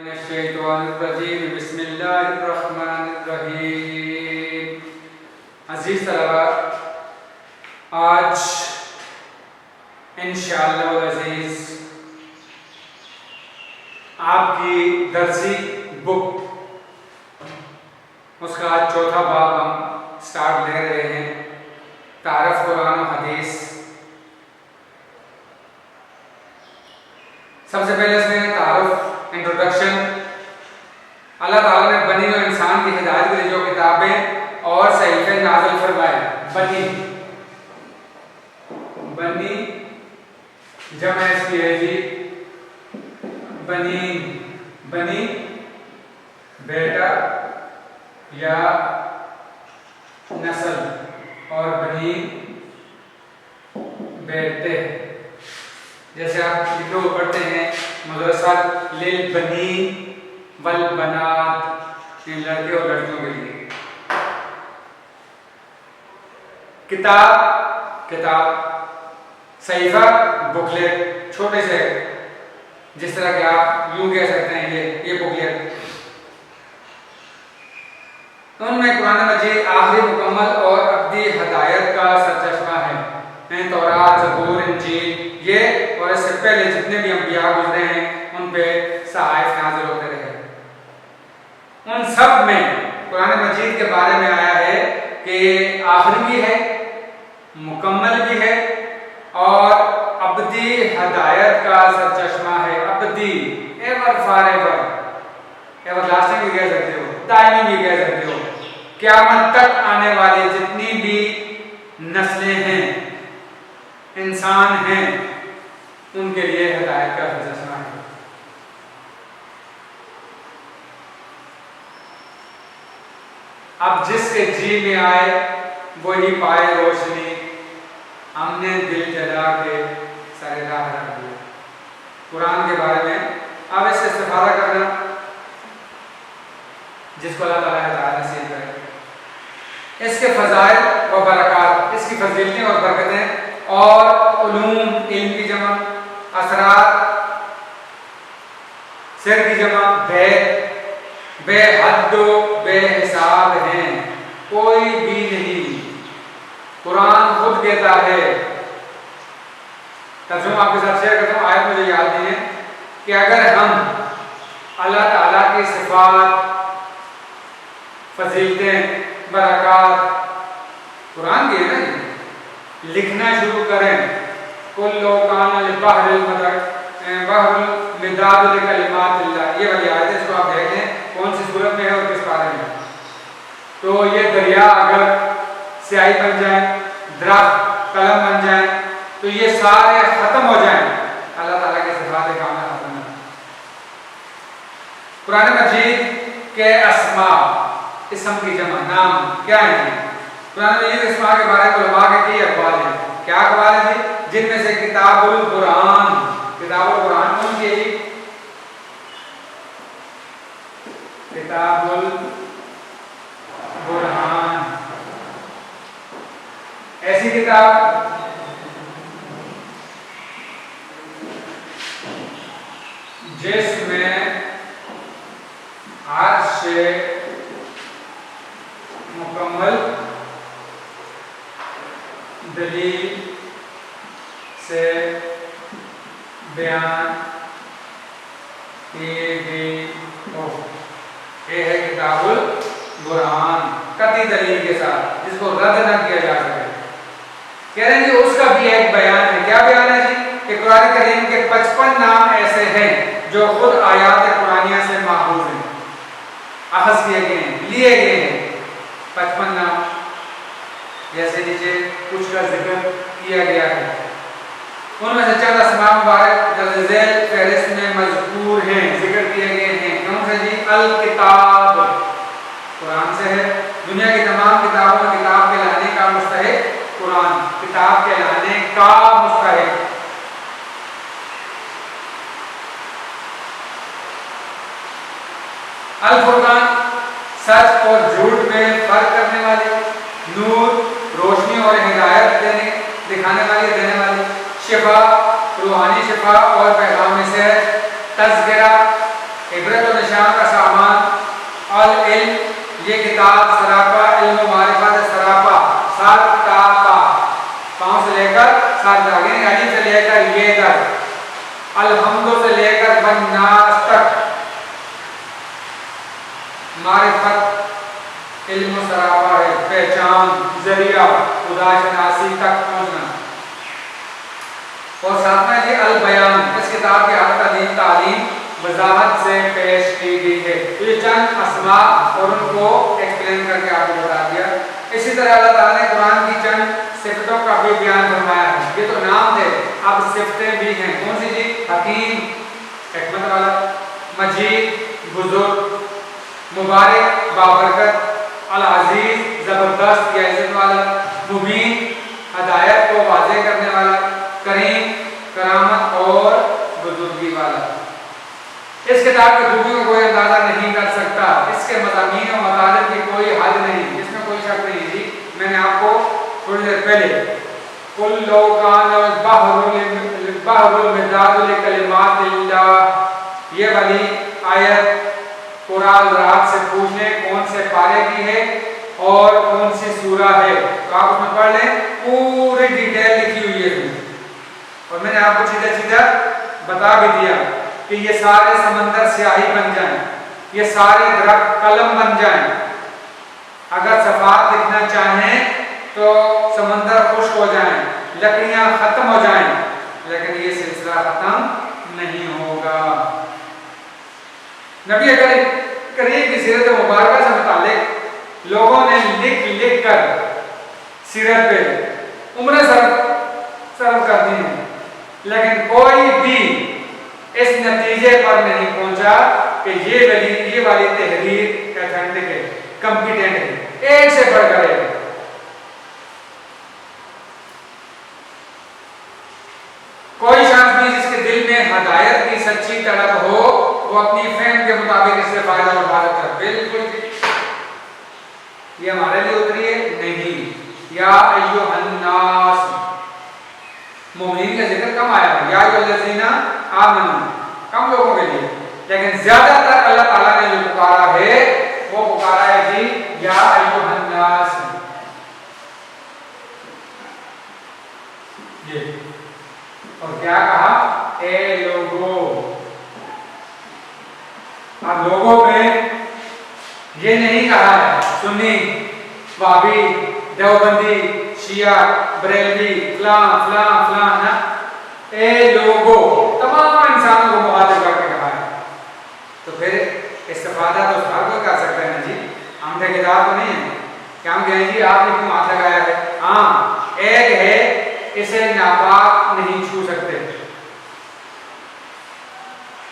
الشیطان الرجیم بسم اللہ الرحمن الرحیم. عزیز طلباء، آج انشاءاللہ العزیز آپ کی درسی بک اس کا آج چوتھا باب ہم سٹارٹ لے رہے ہیں، تعارف قرآن و حدیث. سب سے پہلے اس میں تعارف، انٹروڈکشن. اللہ تعالیٰ نے بنی و انسان کی ہدایت کے لیے جو کتابیں اور صحیفے نازل فرمائے، بنی جمع اس کی ہے جی بنی بیٹا یا نسل، اور بنی بیٹے. جیسے آپ لکھے ہوئے پڑھتے ہیں مدرسہ للبنین والبنات، یعنی لڑکے اور لڑکیوں کے لیے. کتاب صحیفہ بکلیٹ، چھوٹے سے، جس طرح کہ آپ یوں کہہ سکتے ہیں یہ بکلیٹ. ان میں قرآن مجید آخری مکمل اور ابدی ہدایت کا سرچشمہ ہے. تورات، زبور، انجیل، یہ اور اس سے پہلے جتنے بھی انبیاء گزرے ہیں ان پہ صحائف نازل ہوتے رہے. ان سب میں قرآن مجید کے بارے میں آیا ہے کہ آخری بھی ہے، مکمل بھی ہے، اور ابدی ہدایت کا سرچشمہ ہے. ابدی، ever for ever, ever lasting بھی کہہ سکتے ہو، دائمی بھی کہہ سکتے ہو. قیامت تک آنے والی جتنی بھی نسلیں ہیں، انسان ہیں، ان کے لیے ہدایت کا سرچشمہ ہے. اب جس کے جی میں آئے وہی پائے روشنی، ہم نے دل جلا کے سر راہ رکھ دیا. قرآن کے بارے میں اب اس سے استفادہ کرنا، جس کو اللہ تعالیٰ ہدایت نصیب کرے. اس کے فضائل و برکات، اس کی فضیلتیں اور برکتیں اور علوم، علم کی جمع، اثرات، سر کی جمع، بے حد و بے حساب ہیں، کوئی بھی نہیں. قرآن خود کہتا ہے، ترجمہ آپ کے ساتھ شیئر کرتا ہوں، آیت مجھے یاد نہیں ہے، کہ اگر ہم اللہ تعالیٰ کی صفات، فضیلتیں، برکات قرآن کی ہے نا، لکھنا شروع کریں، کلو کان البحر المداد لکلمات اللہ، یہ والی آیت ہے، اس کو آپ دیکھ لیں کون سی صورت میں ہے اور کس بارے میں. تو یہ دریا اگر سیاہی بن جائیں، درخت قلم بن جائیں، تو یہ سارے ختم ہو جائیں، اللہ تعالیٰ کے صفات کاملہ ختم ہو. قرآن مجید کے اسماء، اسم کی جمع، نام کیا ہے؟ قرآن مجید کے اسماء کے بارے میں علماء کے کئی اقوال ہیں. کیا اقوال ہیں؟ جن میں سے کتاب القرآن کون کی ہے؟ کتاب القرآن، ایسی کتاب جس میں ہر شے مکمل دلیل سے بیان کی گئی ہو. یہ ہے کتاب القرآن، قطعی دلیل کے ساتھ، جس کو رد نہ کیا جا سکے. کہہ رہے ہیں کہ اس کا بھی ایک بیان ہے. کیا بیان ہے جی؟ کہ قرآن کریم کے 55 نام ایسے ہیں جو خود آیات قرآنیہ سے ماخوذ ہیں، اخذ کیے گئے ہیں، لیے گئے ہیں. 55 نام جیسے نیچے کچھ کا ذکر کیا گیا ہے. ان میں سے چند اسماء مبارک ذیل فہرست میں مذکور ہیں، ذکر کیے گئے ہیں. کون سے جی؟ الکتاب، قرآن سے ہے. دنیا کی تمام کتابوں میں کتاب کہلانے کا مستحق قرآن، کتاب کہلانے کا مستحق. الفرقان، سچ اور جھوٹ میں فرق کرنے والے. نور، روشنی اور ہدایت دکھانے والی، دینے والی. شفا، روحانی شفا اور پیغام سے. تذکرہ، عبرت و العلم، یہ کتاب سراپا علم و معرفت سراپا سر تا پا، پاؤں سے لے کر سر تک، یعنی علی سے لے کر یہ تک، الحمد سے لے کر بناس تک، معرفت علم و سراپا ہے، پہچان ذریعہ خدا شناسی تک پہنچنا۔ اور ساتھ میں یہ البیان، اس کتاب کی ہر قدیم تعلیم وضاحت سے پیش کی گئی ہے۔ یہ چند اسماء اور ان کو ایکسپلین کر کے آپ کو بتا دیا۔ اسی طرح اللہ تعالیٰ نے قرآن کی چند صفتوں کا بھی بیان فرمایا ہے۔ یہ تو نام تھے، اب صفتیں بھی ہیں۔ کون سی جی؟ حکیم حکمت والا، مجید بزرگ، مبارک بابرکت، العزیز زبردست یا عزت والا، مبین ہدایت کو واضح کرنے والا، کریم کرامت اور بزرگی والا۔ اس کتاب کی خوبیوں کو کوئی اندازہ نہیں کر سکتا، اس کے مضامین و مطالب کی کوئی حد نہیں، اس میں کوئی شک نہیں جی۔ میں نے آپ کو تھوڑی دیر پہلے قُلْ لَوْ كَانَ الْبَحْرُ الْمِدَادُ لِكَلِمَاتِ اللَّهِ، یہ والی آیت قرآن رات سے پوچھنے کون سے پارے کی ہے اور کون سی سورہ ہے، تو آپ اس میں پڑھ لیں، پوری ڈیٹیل لکھی ہوئی ہے۔ اور میں نے آپ کو سیدھا سیدھا بتا بھی دیا کہ یہ سارے سمندر سیاہی بن جائیں، یہ سارے درخت قلم بن جائیں، اگر صفات لکھنا چاہیں تو سمندر خشک ہو جائیں، لکڑیاں ختم ہو جائیں، لیکن یہ سلسلہ ختم نہیں ہوگا۔ نبی کریم کی سیرت مبارکہ سے متعلق لوگوں نے لکھ لکھ کر سیرت پہ عمریں صرف کر دی ہیں، لیکن کوئی بھی اس نتیجے پر نہیں پہنچا کہ یہ والی تحریر ایتھنٹک ہے، کمپیٹنٹ ہے، ایک سے بڑھ کر ایک۔ کوئی شخص بھی جس کے دل میں ہدایت کی سچی طلب ہو وہ اپنی فہم کے مطابق اس سے فائدہ اٹھا سکتا ہے۔ بالکل یہ ہمارے لیے اتری ہے نہیں۔ یا ایھا الناس، مومنین کا ذکر کم آیا ہے، یا ایھا الذین آمنوا کم لوگوں کے لیے، لیکن زیادہ تر اللہ تعالیٰ نے جو پکارا ہے وہ پکارا ہے جی یا ایھا الناس۔ یہ اور کیا کہا؟ اے لوگوں۔ اب لوگوں میں یہ نہیں کہا ہے سنی، وہابی، دیوبندی، شیعہ، بریلوی، فلاں فلاں فلاں، نا، اے لوگوں، تمام انسانوں کو مخاطب کر کے کہا ہے۔ تو پھر استفادہ تو ہر کوئی کر سکتا ہے نا جی، ہم ٹھیکیدار تو نہیں ہیں کہ ہم کہیں جی آپ نے کیوں ہاتھ لگایا ہے۔ ہاں ایک ہے، اسے ناپاک نہیں چھو سکتے۔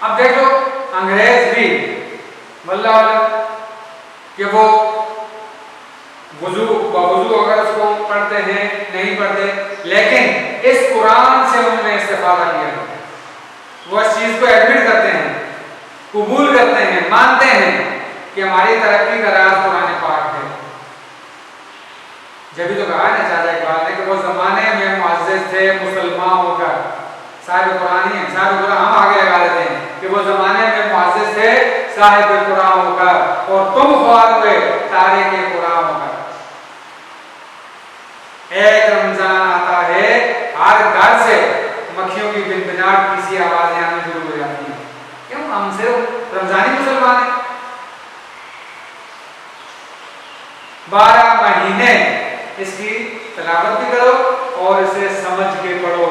اب دیکھو انگریز بھی واللہ کہ وہ وضو اگر اس کو پڑھتے ہیں نہیں پڑھتے، لیکن اس قرآن سے انہوں نے استفادہ کیا ہے، وہ اس چیز کو ایڈمٹ کرتے ہیں، قبول کرتے ہیں، مانتے ہیں کہ ہماری ترقی کا راز قرآن پاک ہے۔ جبھی تو کہا نا چاچا اقبال نے کہ وہ زمانے میں معزز تھے مسلمان ہو کر، صاحب قرآن ہی ہے، صاحب قرآن ہم آگے لگا دیتے ہیں کہ وہ زمانے میں معزز تھے صاحب قرآن ہو کر، اور تم خوار ہوئے تارک قرآن ہو کر۔ ایک رمضان آتا ہے، ہر گھر سے مکھیوں کی بنبناہٹ کی سی آوازیں آنا شروع ہو جاتی ہیں۔ کیوں؟ ہم صرف رمضانی مسلمان ہیں۔ 12 مہینے اس کی تلاوت بھی کرو اور اسے سمجھ کے پڑھو۔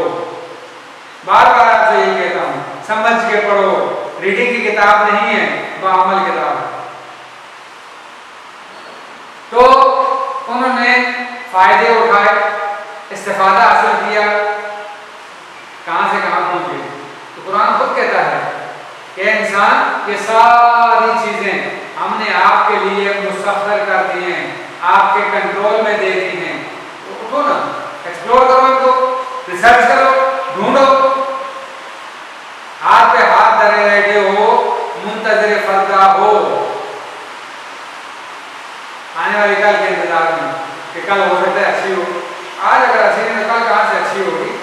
بار بار آپ سے یہی کہتا ہوں، سمجھ کے پڑھو، ریڈنگ کی کتاب نہیں ہے، بعمل کتاب ہے۔ تو انہوں نے فائدے اٹھائے، استفادہ حاصل کیا، کہاں سے کہاں پہنچے۔ تو قرآن خود کہتا ہے کہ انسان یہ ساری چیزیں ہم نے آپ کے لیے مسخر کر دی ہیں، آپ کے کنٹرول میں دے دی ہیں، تو اٹھو نا، ایکسپلور کرو ان کو، ریسرچ کرو، ڈھونڈو۔ ہاتھ پہ ہاتھ دھرے بیٹھے ہو، منتظر فردا ہو، آنے والی کل کے انتظار میں کہ کل ہو سکتا ہے اچھی ہو۔ آج اگر اچھی نہیں تو کل کہاں سے اچھی ہوگی؟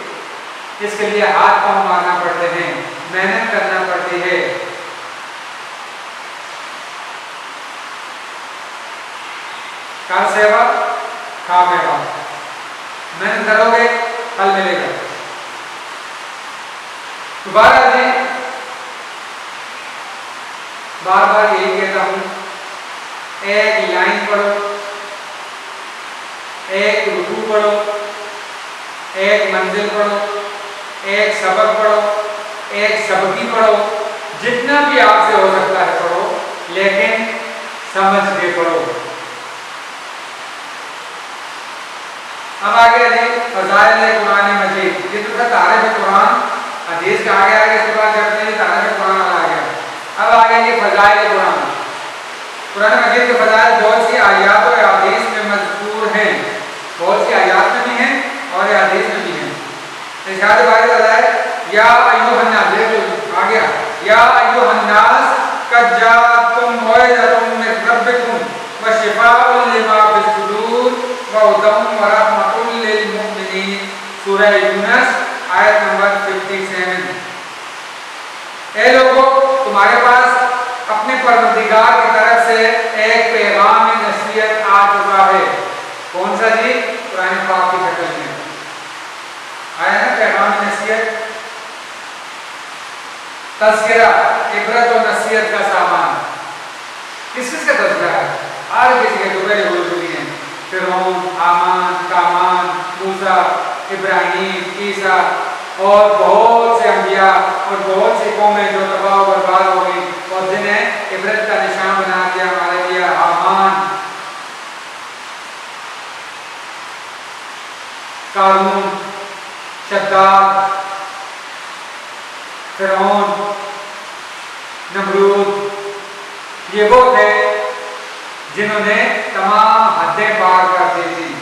اس کے لیے ہاتھ پاؤں مارنا پڑتے ہیں، محنت کرنا پڑتی ہے۔ کار سیوا کھا میوا، محنت کرو گے پھل ملے گا۔ دوبارہ جی بار بار یہی کہتا ہوں، ایک لائن پڑھو، ایک رکوع پڑھو، ایک منزل پڑھو، ایک سبق پڑھو، ایک سبقی پڑھو، جتنا بھی آپ سے ہو سکتا ہے پڑھو، لیکن سمجھ کے پڑھو۔ اب آگے فضائل قرآن مجید، یہ تو تھا تعریف قرآن، حدیث کا آگے اس کے بعد جب سے تعریف قرآن آ گیا۔ اب آگے یہ فضائل قرآن، قرآن مجید کے فضائل بہت سی آیات اور احادیث میں مذکور ہیں، بہت سی آیات میں بھی ہیں اور احادیث میں بھی ہیں۔ ارشاد باری تعالیٰ ہے، یا ایھا الناس، دیکھو آ گیا، یا ایھا الناس قد جاءتکم موعظۃ من ربکم وشفاء لما فی الصدور وہدی ورحمۃ للمؤمنین، سورہ یونس آیت نمبر 57۔ اے لوگوں، تمہارے پاس اپنے پروردگار کی طرف سے ایک پیغام نصیحت آ چکا ہے۔ کون سا جی؟ قرآن پاک کی شکل میں آیا نا پیغام نصیحت، تذکرہ، عبرت و نصیحت کا سامان۔ کس کا تذکرہ ہے؟ ہر کسی کے جو پہلے ہوئے ہوئی ہیں، فرعون، حامان، کامان، موسیٰ، ابراہیم، عیسیٰ اور بہت سے انبیاء اور بہت سی قومیں جو تباہ و برباد ہو گئی اور جنہیں عبرت کا نشان بنا دیا ہمارے لیے حامان، قارون، شداد، فرعون، نمرود، یہ وہ تھے جنہوں نے تمام حدیں پار کر دی تھی۔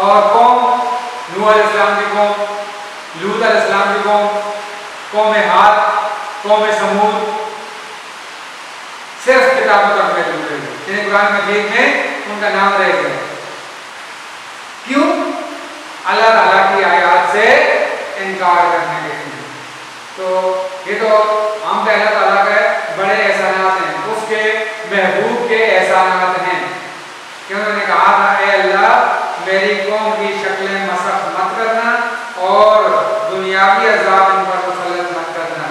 اور قوم نوح علیہ السلام کی قوم، لوط علیہ السلام کی قوم عاد، قوم سمود، صرف کتابوں تک محدود رہے، جنہیں قرآن مجید میں ان کا نام رہ گیا۔ کیوں؟ اللہ تعالیٰ کی آیات سے انکار کرنے کے لیے۔ تو یہ تو ہم پہ اللہ تعالیٰ کے بڑے احسانات ہیں، اس کے محبوب کے احسانات ہیں کہ انہوں نے کہا تھا، اے اللہ میری قوم کی شکلیں مسخ مت کرنا اور دنیاوی عذاب ان پر مسلط مت کرنا،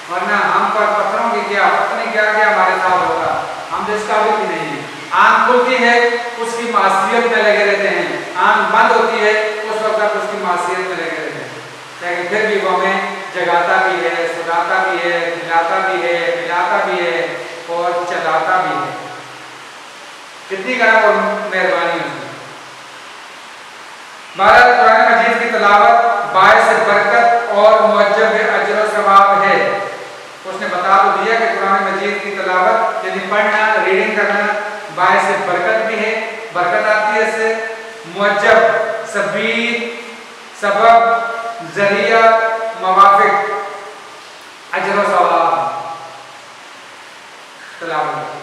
ورنہ ہم پر پتھروں کی کیا پتہ نہیں کیا کیا ہمارے ساتھ ہوگا، ہم جس قابل بھی نہیں ہیں۔ آنکھ کھلتی ہے اس کی معصیت میں لگے رہتے ہیں، آنکھ بند ہوتی ہے اس وقت تک اس کی معصیت میں لگے رہتے ہیں، لیکن پھر بھی وہ ہمیں جگاتا بھی ہے، سلاتا بھی ہے، کھلاتا بھی ہے، پلاتا بھی ہے اور چلاتا بھی ہے۔ کتنی کرم اور مہربانی ہوتی ہے۔ بہرحال قرآن مجید کی تلاوت باعث برکت اور موجب اجر و ثواب ہے۔ اس نے بتا تو دیا کہ قرآن مجید کی تلاوت یعنی پڑھنا، ریڈنگ کرنا باعث برکت بھی ہے، برکت آتی ہے اس سے، موجب، سبیل، سبب، ذریعہ، موافق، اجر و ثواب تلاوت۔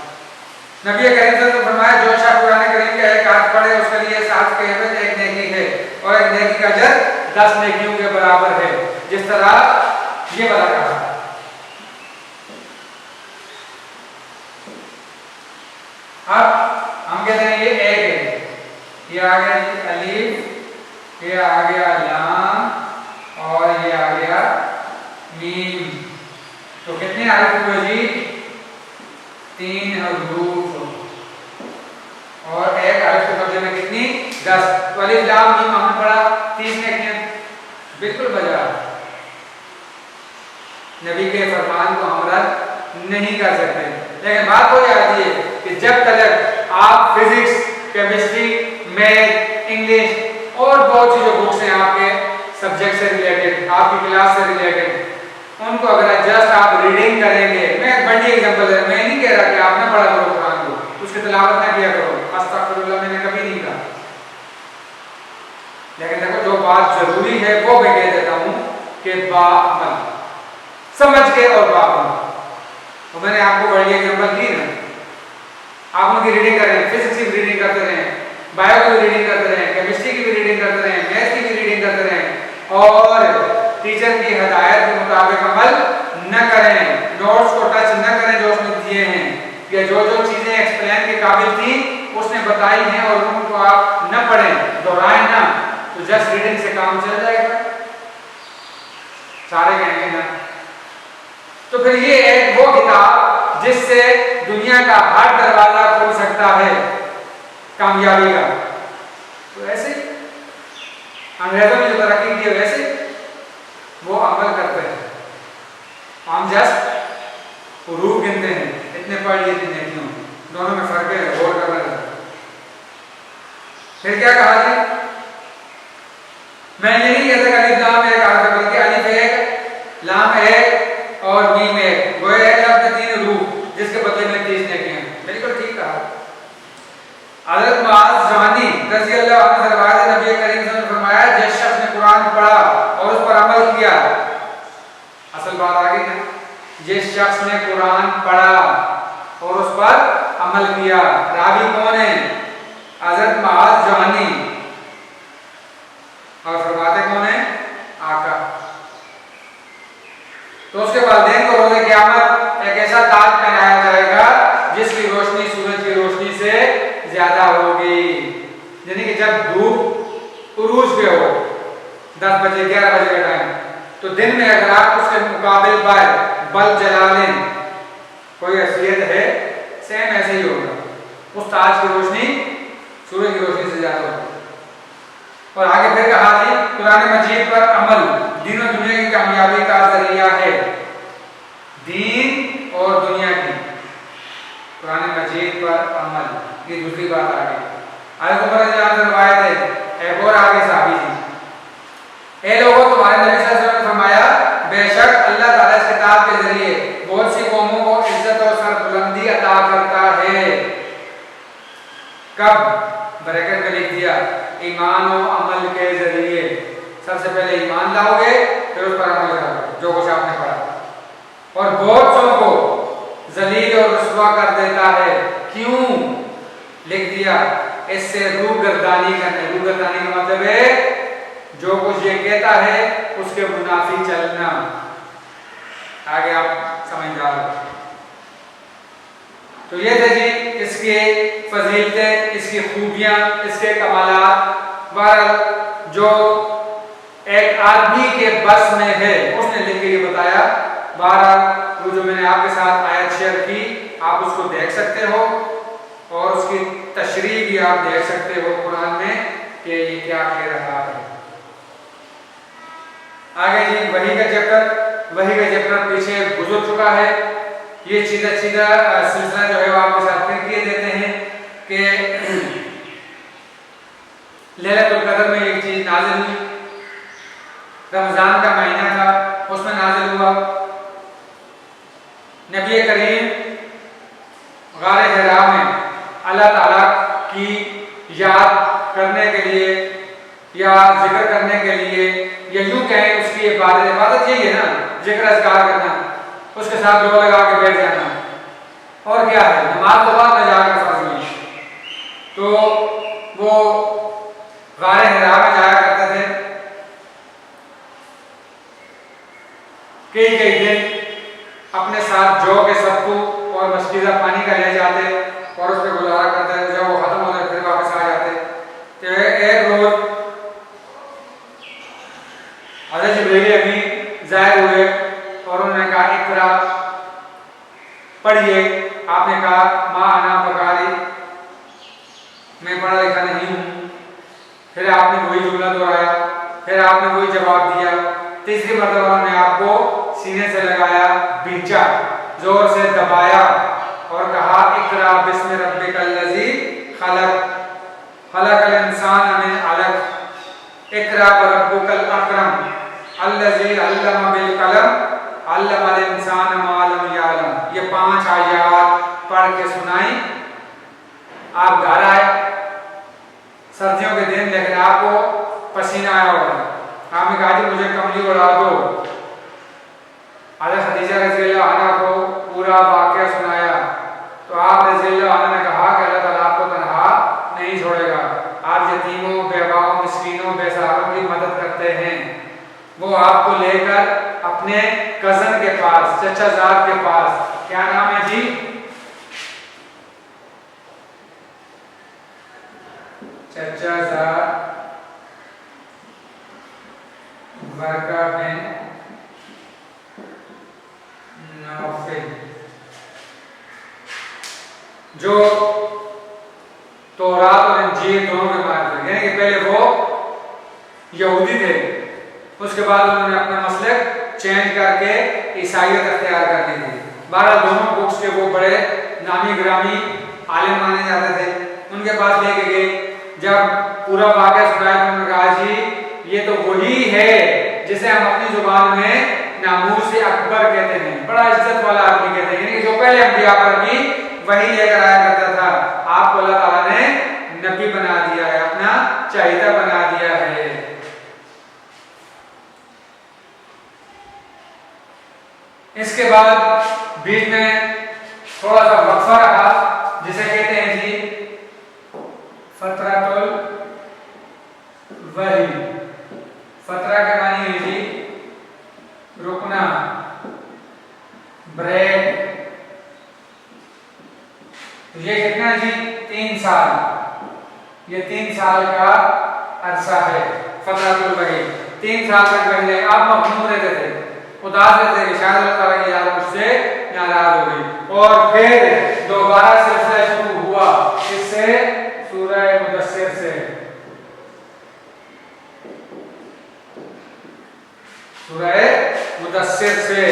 نبی کریم صلی اللہ علیہ وسلم نے فرمایا، جو شخص قرآن کریم کا ایک آیت پڑھے اس کے لیے 7 کے عوض ایک نیکی ہے اور ایک نیکی کا اجر 10 نیکیوں کے برابر ہے، جس طرح یہ والا کہا۔ اب ہم کہتے ہیں یہ ایک ہے، یہ آ گیا جی الف، یہ آ گیا لام اور یہ آ گیا میم، تو کتنے حرف ہوئے جی؟ 3 حروف، اور ایک حرف کے بدلے میں کتنی؟ 10۔ تو الف لام میم ہم نے پڑھا 30 نیکیاں، بالکل بجا۔ نبی کے فرمان کو ہم رد نہیں کر سکتے، لیکن بات وہی آتی ہے کہ جب تک آپ فزکس، کیمسٹری، میتھ، انگلش اور بہت سی جو بکس ہیں آپ کے سبجیکٹ سے ریلیٹڈ، آپ کی کلاس سے ریلیٹڈ، ان کو اگر جسٹ آپ ریڈنگ کریں گے، میں ایک بڑی ایگزامپل ہے، میں نہیں کہہ رہا کہ آپ نہ پڑھا کرو قرآن کو، اس کی تلاوت نہ کیا کرو، استغفر اللہ میں نے کبھی نہیں کہا، لیکن دیکھو جو بات ضروری ہے وہ میں کہہ دیتا ہوں کہ باعمل، سمجھ کے اور باعمل۔ تو میں نے آپ کو بڑی ایگزامپل دی نا، آپ ان کی ریڈنگ کر رہے ہیں، فزکس کی بھی ریڈنگ کرتے رہیں، بایو کی بھی ریڈنگ کرتے رہیں، کیمسٹری کی بھی ریڈنگ کرتے رہیں، میتھ کی بھی ریڈنگ کرتے رہیں، اور ٹیچر کی ہدایت کے مطابق عمل نہ کریں، نوٹس کو ٹچ نہ کریں جو اس نے دیے ہیں، یا جو جو چیزیں ایکسپلین کے قابل تھیں اس نے بتائی ہیں اور ان کو آپ نہ پڑھیں، دہرائیں نہ، تو جسٹ ریڈنگ سے کام چل جائے گا؟ سارے کہیں گے نا۔ تو پھر یہ ایک وہ کتاب جس سے دنیا کا ہر دروازہ کھل سکتا ہے کامیابی کا۔ تو ایسے ہی انگریزوں نے جو ترقی کی ہے ویسے وہ عمل کرتے ہیں، ہم جسٹ حروف گنتے ہیں، اتنے پڑھ لیے اتنے کیوں، دونوں میں فرق ہے، غور کرنا ہے۔ پھر کیا کہا جی؟ میں یہ نہیں کہتا کہ الف لام ایک حرف ہے، بلکہ الف ایک، لام ایک اور میم ایک، وہ ایک لفظ میں 3 حروف جس کے بدلے میں 30 نیکیاں ہیں۔ بالکل ٹھیک کہا۔ حضرت معاذ جہانی رضی اللہ عنہ سے روایت ہے، نبی کریم صلی اللہ علیہ وسلم نے فرمایا جس شخص نے قرآن پڑھا اور اس پر عمل کیا، اصل بات آ گئی نا، جس شخص نے قرآن پڑھا اور اس پر عمل کیا، راوی کون ہے؟ حضرت معاذ جہانی، اور فرماتے کون ہیں؟ آقا۔ تو اس کے والدین کو روز قیامت ایک ایسا تاج پہنایا جائے گا جس کی روشنی سورج کی روشنی سے زیادہ ہوگی، یعنی کہ جب دھوپ عروج پہ ہو 10 بجے 11 بجے کا ٹائم، تو دن میں اگر آپ اس کے مقابل بل جلا لیں، کوئی حیثیت ہے، سیم ایسے ہی ہوگا، اس تاج کی روشنی سورج کی روشنی سے زیادہ ہوگی۔ اور آگے پھر کہا جی قرآن مجید پر عمل دین و دنیا کی کامیابی کا ذریعہ ہے، دین اور دنیا کی، قرآن مجید پر عمل، یہ دوسری بات آ گئی۔ حضرت عمر رضی اللہ عنہ سے روایت ہے، ایک اور آگے صحابی جی، اے لوگوں تمہارے نبی صلی اللہ علیہ وسلم نے فرمایا بے شک اللہ تعالیٰ اس کتاب کے ذریعے بہت سی قوموں کو عزت اور سربلندی عطا کرتا ہے۔ کب؟ بریکٹ میں لکھ دیا، ایمان و عمل کے ذریعے۔ سب سے پہلے ایمان لاؤ گے پھر اس پر عمل کرو گے جو کچھ آپ نے پڑھا، اور بہت سو کو ذلیل اور رسوا کر دیتا ہے۔ کیوں؟ لکھ دیا، اس سے روح گردانی کرنے، روح گردانی کا مطلب ہے جو کچھ یہ کہتا ہے اس کے منافی چلنا۔ آگے آپ سمجھدار ہو۔ تو یہ تھے جی اس کی فضیلتیں، اس کی خوبیاں، اس کے کمالات۔ بہرحال جو ایک آدمی کے بس میں ہے اس نے لکھ کے یہ بتایا۔ بہرحال وہ جو میں نے آپ کے ساتھ آیت شیئر کی آپ اس کو دیکھ سکتے ہو اور اس کی تشریح بھی آپ دیکھ سکتے ہو قرآن میں کہ یہ کیا کہہ رہا ہے۔ آگے جی وحی کا چیپٹر پیچھے گزر چکا ہے، یہ سیدھا سلسلہ جو ہے وہ آپ کے ساتھ پھر کیے دیتے ہیں کہ لیلۃ القدر میں ایک چیز نازل ہوئی، رمضان کا مہینہ تھا اس میں نازل ہوا۔ نبی کریم غار حرا میں اللہ تعالیٰ کی یاد کرنے کے لیے یا ذکر کرنے کے لیے، یا یوں کہیں اس کی عبادت یہی ہے نا، ذکر اذکار کرنا، اس کے ساتھ دعا لگا کے بیٹھ جانا، اور کیا ہے نماز تو بعد میں جا کر فرض ہوئی۔ تو وہ غار حرا میں جایا کرتے تھے، کئی دن اپنے ساتھ جو کے ستو اور مشکیزہ پانی کا لے جاتے اور اس پہ گزارا کرتے، جب وہ ختم ہوتے پھر واپس آ جاتے۔ تو ایک روز حضرت جبریل امین ظاہر ہوئے اور انہوں نے کہا اقرا پڑھیے۔ آپ نے کہا ما انا بقاری، میں پڑھا لکھا نہیں ہوں۔ پھر آپ نے وہی جملہ دہرایا، پھر آپ نے وہی جواب دیا۔ تیسری مرتبہ انہوں نے آپ کو سینے سے لگایا، بھینچا، زور سے دبایا اور کہا اقرا بسم ربک الذی خلق خلق الانسان من علق اقرا وربک الاکرم الذی علم بالقلم علم الانسان ما لم یعلم۔ یہ 5 آیات پڑھ کے سنائیں۔ آپ گھر آئے سردیوں کے دن، لیکن آپ کو پسینہ آیا ہوگا، آپ نے کہا جی مجھے کملی اڑا دو۔ حضرت خدیجہ رضی اللہ عنہ کو پورا واقعہ سنایا تو آپ رضی اللہ عنہ نے کہا کہ اللہ تعالیٰ آپ کو تنہا نہیں چھوڑے گا، آپ یتیموں، بیواؤں، مسکینوں، بے سہاروں کی مدد کرتے ہیں۔ وہ آپ کو لے کر اپنے کزن کے پاس، چچا زاد کے پاس، کیا نام ہے جی؟ چچا زاد ورقہ بن نوفل، جو تورات اور انجیل دونوں کے مالک تھے، یعنی کہ پہلے وہ یہودی تھے، اس کے بعد انہوں نے اپنا مسلک چینج کر کے عیسائیت اختیار کر لی تھی۔ بہرحال دونوں بکس کے وہ بڑے نامی گرامی عالم مانے جاتے تھے، ان کے پاس لے کے گئے، جب پورا واقعہ سنایا تو انہوں نے کہا جی یہ تو وہی ہے جسے ہم اپنی زبان میں ناموس اکبر کہتے ہیں، بڑا عزت والا آدمی کہتے ہیں، یعنی کہ جو پہلے انبیاء پر بھی وہی لے کر آیا کرتا تھا، آپ کو اللہ تعالیٰ نے نبی بنا دیا ہے، اپنا چاہیدہ بنا دیا ہے۔ اس کے بعد بیچ میں تھوڑا سا وقفہ رہا جسے کہتے ہیں جی فترۃ الوحی۔ فترہ کے معنی ہے جی رکنا، بریک۔ یہ کتنا جی 3 سال، یہ 3 سال کا عرصہ ہے فترۃ الوحی۔ 3 سال تک پہلے آپ مخموم رہتے تھے، اداس رہتے کہ شاید اللہ تعالیٰ کی یاد مجھ سے ناراض ہو گئی، اور پھر دوبارہ سلسلہ شروع ہوا اس سے سورہ مدثر سے، سورہ مدثر سے۔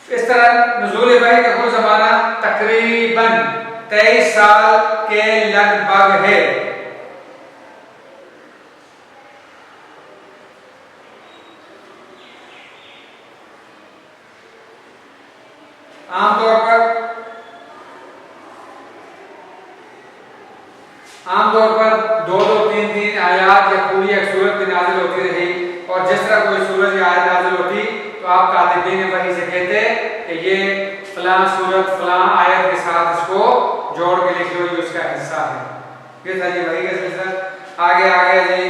اس طرح نزول وحی کا کل زمانہ تقریباً 23 سال کے لگ بھگ ہے۔ عام طور پر 2-3 آیات یا پوری ایک سورت بھی نازل ہوتی رہی، اور جس طرح کوئی سورت یا آیت نازل ہوتی تو آپ کاتبین وحی سے کہتے کہ یہ فلاں سورت فلاں آیت کے ساتھ اس کو جوڑ کے لکھ لو، یہ اس کا حصہ ہے۔ یہ تھا جی وحی کا سلسلہ۔ آگے جی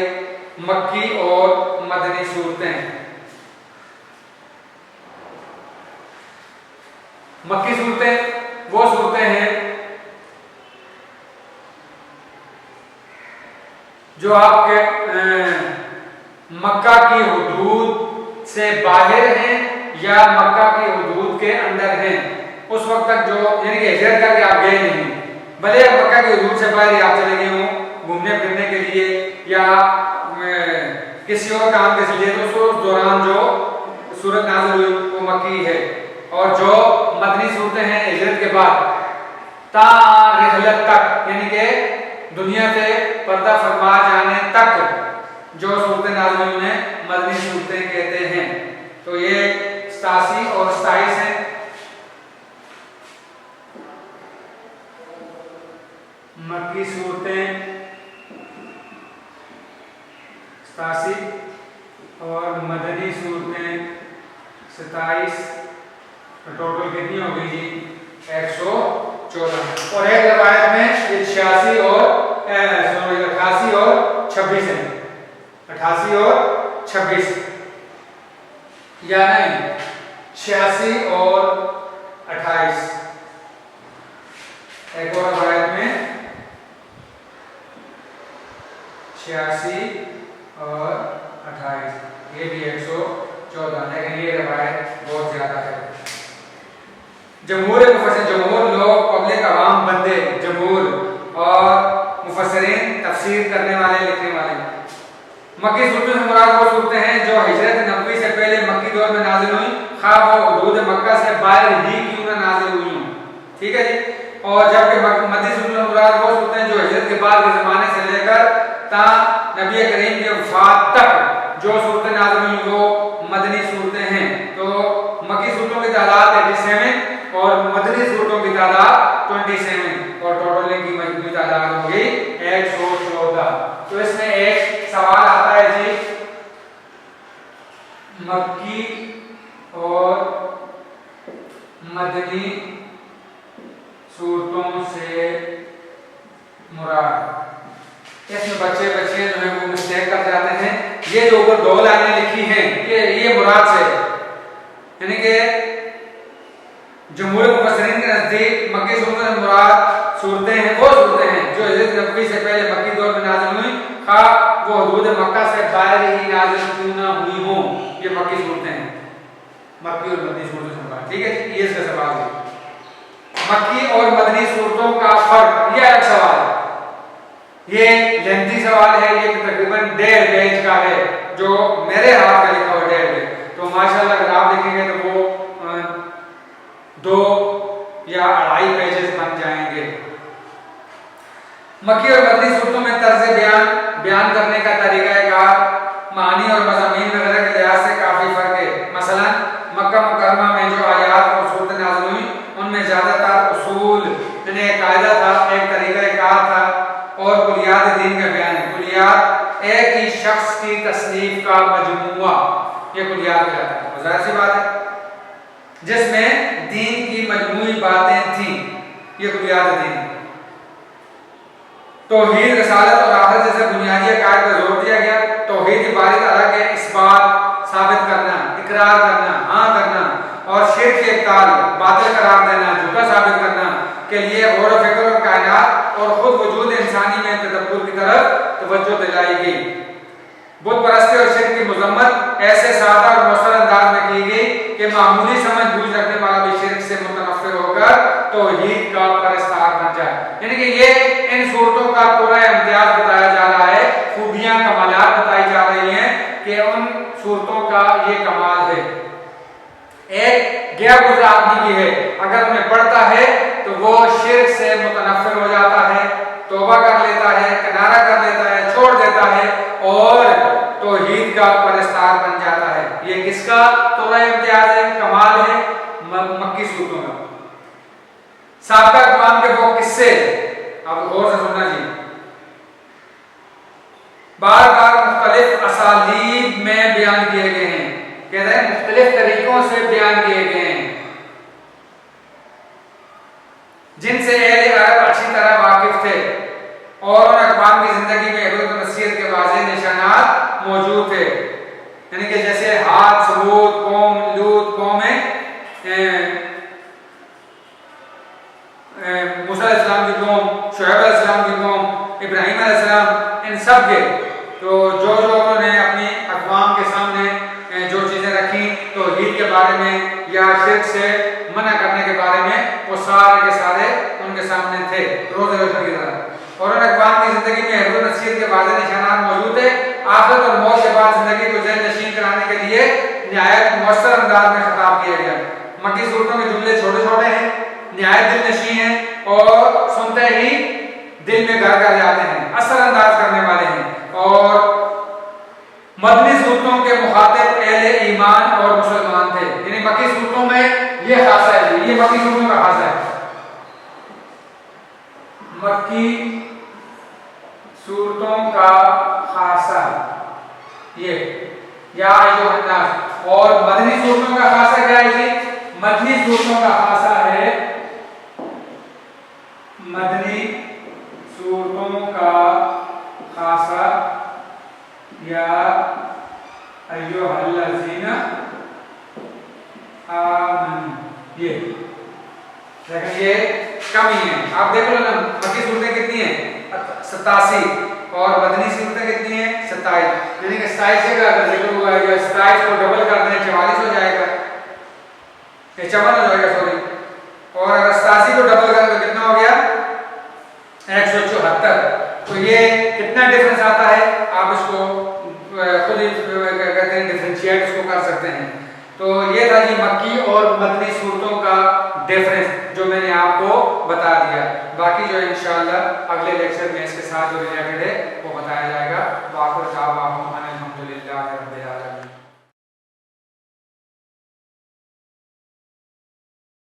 مکی اور مدنی صورتیں۔ مکی صورتیں وہ صورتیں ہیں جو آپ کے مکہ کی حدود سے باہر ہیں یا مکہ کی حدود کے اندر ہیں، اس وقت تک جو یعنی کہ ہجرت کر کے آپ گئے نہیں، بھلے آپ مکہ کی حدود سے باہر آپ چلے گئے ہوں گھومنے پھرنے کے لیے یا کسی اور کام کے لیے، تو اس دوران جو سورت نازل ہوئی وہ مکی ہے۔ اور جو مدنی صورتیں ہیں ہجرت کے بعد تا رحلت تک، یعنی کہ دنیا سے پردہ فرما جانے تک جو صورتیں نازل ہوئی انہیں مدنی صورتیں کہتے ہیں۔ تو یہ 87 اور 27 ہیں۔ مکی صورتیں 87 اور مدنی صورتیں 27، ٹوٹل کتنی ہو گئی جی 114۔ اور ایک روایت میں یہ 88 اور 26 ہے، 88 اور 26 یا نہیں 86 اور 28۔ ایک اور روایت میں 86 اور 28، یہ بھی 114، لیکن یہ روایت بہت زیادہ ہے۔ جمہور لوگ پبلک عوام بندے، جمہور اور مفسرین تفسیر کرنے والے لکھنے والے۔ مکی صورتوں سے مراد وہ صورتیں ہیں جو ہجرت نبوی سے پہلے مکی دور میں نازل ہوئی، خواہ وہ حدود مکہ سے باہر ہی کیوں نہ نازل ہوئی ہوں، ٹھیک ہے جی۔ اور جبکہ مدنی صورتوں سے مراد وہ صورتیں ہیں جو ہجرت کے بعد کے زمانے سے لے کر تا نبی کریم کے وفات تک جو صورتیں نازل ہوئی وہ مدنی صورتیں ہیں۔ تو مکی صورتوں کی تعداد 87 اور مدنی صورتوں کی تعداد 27، اور ٹوٹل ان کی مجموعی تعداد ہو گئی 114۔ تو اس میں ایک سوال آتا ہے جی مکی اور مدنی صورتوں سے مراد، اس میں بچے جو ہیں وہ مسٹیک کر جاتے ہیں، یہ جو اوپر 2 لائنیں لکھی ہیں یہ مراد سے، یعنی کہ جمہور مفسرین کے نزدیک مکی صورتوں سے مراد صورتیں ہیں وہ صورتیں سے پہلے مکی دور میں نازل ہوئی، خواہ وہ حدود مکہ سے باہر ہی نازل کیوں نہ ہوئی ہوں۔ یہ مکی صورتیں ہیں، مکی اور مدنی صورتوں سے، ٹھیک ہے، یہ اس کا سوال ہے۔ مکی اور مدنی صورتوں کا فرق، یہ الگ سوال ہے، یہ لینتھی سوال ہے، یہ تقریباً 1.5 پیج کا ہے جو میرے ہاتھ کا لکھا ہوا 1.5 پیج، تو ماشاءاللہ اگر آپ دیکھیں گے تو وہ 2 یا 2.5 پیجز بن جائیں گے۔ مکی اور مدنی صورتوں میں طرز بیان کرنے کا طریقہ کار، معانی اور مضامین وغیرہ کے لحاظ سے کافی فرق ہے۔ مثلا مکہ مکرمہ میں جو آیات اور صورتیں نازل ہوئی ان میں زیادہ تر اصول، یعنی ایک قاعدہ تھا، ایک طریقہ کار تھا اور کلیات دین کا بیان ہے۔ کلیات ایک ہی شخص کی تصنیف کا مجموعہ، یہ کلیات کہلاتا ہے، ظاہر سی بات ہے، جس میں دین کی مجموعی باتیں تھیں، یہ کلیات دین۔ توحید، رسالت اور آخرت جیسے بنیادی عقائد پر زور دیا گیا۔ توحید باری تعالیٰ کے اثبات ثابت کرنا، اقرار کرنا، ہاں کرنا، اور شرک کے ابطال، باطل قرار دینا، جھوٹا ثابت کرنا کے لیے غور و فکر اور کائنات اور خود وجود انسانی میں تدبر کی طرف توجہ دلائی گئی۔ بت پرستی اور شرک کی مذمت ایسے سادہ اور مؤثر انداز میں کی گئی کہ معمولی سمجھ بوجھ رکھنے والا بھی شرک سے متنفر ہو کر توحید کا پرستار بن جائے۔ یعنی کہ یہ ان صورتوں کا پورا امتیاز بتایا جا رہا ہے، خوبیاں، کمالات بتائی جا رہی ہیں کہ ان صورتوں کا یہ کمال ہے۔ ایک گیا گزرا آدمی کی ہے، اگر انہیں پڑھتا ہے تو وہ شرک سے متنفر ہو جاتا ہے، توبہ کر لیتا ہے، کنارہ کر لیتا ہے، چھوڑ دیتا ہے اور توحید کا پرستار بن جاتا ہے۔ یہ کس کا تورا امتیاز ہے، کمال ہے؟ مکی صورتوں کا۔ سابقہ اقوام کے وہ قصے، اب غور سے سننا جی، بار بار مختلف اسالیب میں بیان کیے گئے ہیں، کہتے ہیں مختلف طریقوں سے بیان کیے گئے ہیں، جن سے اہل عرب اچھی طرح واقف تھے اور ان اقوام کی زندگی میں عبرت و نصیحت کے واضح نشانات موجود تھے۔ یعنی کہ جیسے عاد، ثمود، قوم لوط، قوم موسیٰ علیہ السلام کی قوم، شعیب علیہ السلام کی قوم، ابراہیم علیہ السلام، ان سب کے تو جو انہوں نے اپنی اقوام کے سامنے جو چیزیں رکھی توحید کے بارے میں یا شرک سے منع کرنے کے بارے میں، وہ سارے کے سارے ان کے سامنے تھے روز روشن کی طرح، اور ان اقوام کی زندگی میں عبرت و نصیحت کے واضح نشانات موجود تھے۔ آخرت اور موت کے بعد زندگی کو ذہن نشین کرانے کے لیے نہایت مؤثر انداز میں خطاب کیا گیا۔ مکی صورتوں کے جملے چھوٹے چھوٹے ہیں، نہایت دل نشین ہیں اور سنتے ہی دل میں گھر کر جاتے ہیں، اثر انداز کرنے والے ہیں، اور مدنی صورتوں کے مخاطب اہل ایمان اور مسلمان تھے۔ یعنی مکی صورتوں میں یہ خاصہ ہے، یہ مکی صورتوں کا خاصہ ہے۔ مکی صورتوں کا خاصہ یہ یا ایھا الناس، اور مدنی صورتوں کا خاصہ کیا ہے جی؟ مدنی صورتوں کا خاصہ ہے، مدنی صورتوں کا خاصہ یا ایھا الذین آمنوا، یہ لیکن یہ کم ہی ہے۔ آپ دیکھ لو نا مکی صورتیں کتنی ہیں؟ 87، اور مدنی صورتیں کتنی ہیں؟ 27۔ یعنی کہ 27 کا اگر ذکر ہوا ہے یا 27 کو ڈبل کر دیں 44 ہو جائے گا، 54 ہو جائے گا سوری، اور اگر 87 کو ڈبل کریں تو کتنا ہو گیا؟ 174۔ تو یہ کتنا ڈفرنس آتا ہے، آپ اس کو خود ہی کہتے ہیں ڈفرینشیٹ اس کو کر سکتے ہیں۔ تو یہ تھا جی مکی اور مدنی صورتوں کا ڈیفرنس جو میں نے آپ کو بتا دیا۔ باقی جو انشاءاللہ اگلے لیکچر میں اس کے ساتھ جو ریلیٹڈ ہے وہ بتایا جائے گا۔